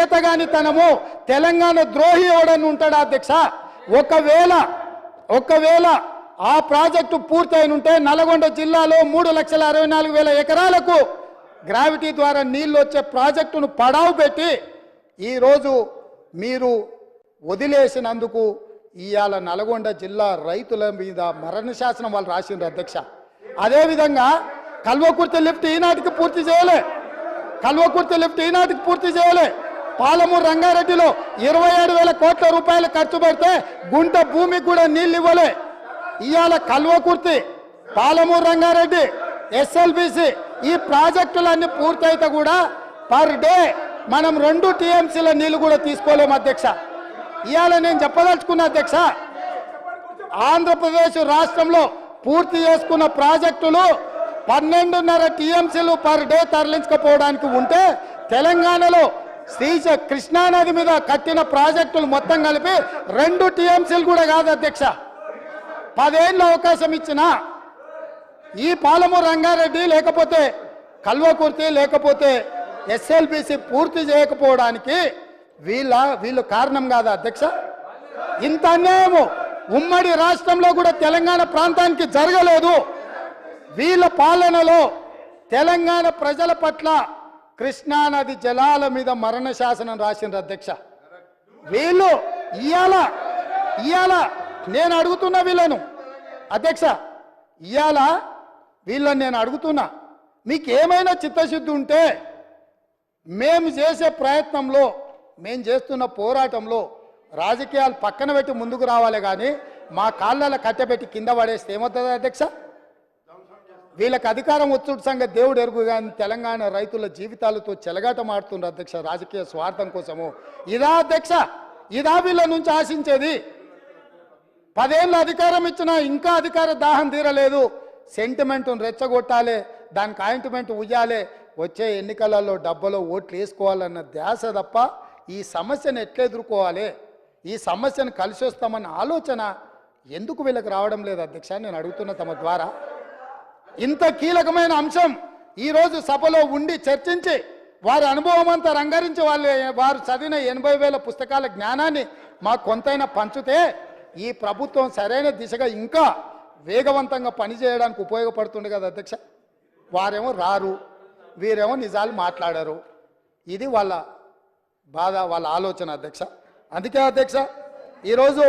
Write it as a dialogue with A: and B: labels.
A: చేతగానితనము తెలంగాణ ద్రోహి ఎవడని ఉంటాడా అధ్యక్ష? ఒకవేళ ఆ ప్రాజెక్టు పూర్తయిన ఉంటే నల్గొండ జిల్లాలో 3,64,000 ఎకరాలకు గ్రావిటీ ద్వారా నీళ్లు వచ్చే ప్రాజెక్టును పడావు పెట్టి ఈరోజు మీరు వదిలేసినందుకు ఇవాళ నల్గొండ జిల్లా రైతుల మీద మరణ శాసనం వాళ్ళు రాసిండ్రు అధ్యక్ష. అదేవిధంగా కల్వకుర్తి లిఫ్ట్ ఈనాటికి పూర్తి చేయలే. పాలమూరు రంగారెడ్డిలో 27,000 కోట్ల రూపాయలు ఖర్చు పెడితే గుంట భూమికి కూడా నీళ్ళు ఇవ్వలే. ఇవాళ కల్వకుర్తి, పాలమూరు రంగారెడ్డి, ఎస్ఎల్బిసి ఈ ప్రాజెక్టులన్నీ పూర్తయితే కూడా పర్ డే మనం 2 టీఎంసీల నీళ్లు కూడా తీసుకోలేము అధ్యక్ష. ఇవాళ నేను చెప్పదలుచుకున్న అధ్యక్ష, ఆంధ్రప్రదేశ్ రాష్ట్రంలో పూర్తి చేసుకున్న ప్రాజెక్టులు 12.5 టీఎంసీలు పర్ డే తరలించకపోవడానికి ఉంటే తెలంగాణలో కృష్ణానది మీద కట్టిన ప్రాజెక్టులు మొత్తం కలిపి 2 టీఎంసీలు కూడా కాదు అధ్యక్ష. 10 ఏళ్ళ అవకాశం ఇచ్చిన ఈ పాలమూరు రంగారెడ్డి లేకపోతే కల్వకుర్తి లేకపోతే ఎస్ఎల్బిసి పూర్తి చేయకపోవడానికి వీళ్ళు కారణం కాదా అధ్యక్ష? ఇంత అన్యాయము ఉమ్మడి రాష్ట్రంలో కూడా తెలంగాణ ప్రాంతానికి జరగలేదు. వీళ్ళ పాలనలో తెలంగాణ ప్రజల పట్ల కృష్ణానది జలాల మీద మరణ శాసనం రాసిండ్రు అధ్యక్ష. వీళ్ళు ఇయాల నేను అడుగుతున్నా వీళ్ళను అధ్యక్ష, వీళ్ళని నేను అడుగుతున్నా, మీకు ఏమైనా చిత్తశుద్ధి ఉంటే మేము చేసే ప్రయత్నంలో, మేము చేస్తున్న పోరాటంలో రాజకీయాలు పక్కన పెట్టి ముందుకు రావాలి కానీ మా కాళ్ళలో కట్టెపెట్టి కింద పడేస్తే ఏమవుతుంది అధ్యక్ష? వీళ్ళకి అధికారం వచ్చుడు సంగతి దేవుడు ఎరుగు కానీ తెలంగాణ రైతుల జీవితాలతో చెలగాటం ఆడుతున్నారు అధ్యక్ష రాజకీయ స్వార్థం కోసము. ఇదా అధ్యక్ష? ఇదా వీళ్ళ నుంచి ఆశించేది? 10 ఏళ్ళ అధికారం ఇచ్చినా ఇంకా అధికార దాహం తీరలేదు. సెంటిమెంట్ను రెచ్చగొట్టాలి, దానికి ఆయింట్మెంట్ ఉయ్యాలి, వచ్చే ఎన్నికలలో డబ్బలో ఓట్లు వేసుకోవాలన్న ధ్యాస తప్ప ఈ సమస్యను ఎట్లా ఎదుర్కోవాలి, ఈ సమస్యను కలిసి వస్తామన్న ఆలోచన ఎందుకు వీళ్ళకి రావడం లేదు అధ్యక్ష? నేను అడుగుతున్న తమ ద్వారా. ఇంత కీలకమైన అంశం ఈరోజు సభలో ఉండి చర్చించి వారి అనుభవం అంతా రంగరించి వారు చదివిన 80,000 పుస్తకాల జ్ఞానాన్ని మాకు కొంతైనా పంచితే ఈ ప్రభుత్వం సరైన దిశగా ఇంకా వేగవంతంగా పనిచేయడానికి ఉపయోగపడుతుంది కదా అధ్యక్ష. వారేమో రారు, వీరేమో నిజాలు మాట్లాడారు. ఇది వాళ్ళ బాధ, వాళ్ళ ఆలోచన అధ్యక్ష. అందుకే అధ్యక్ష ఈరోజు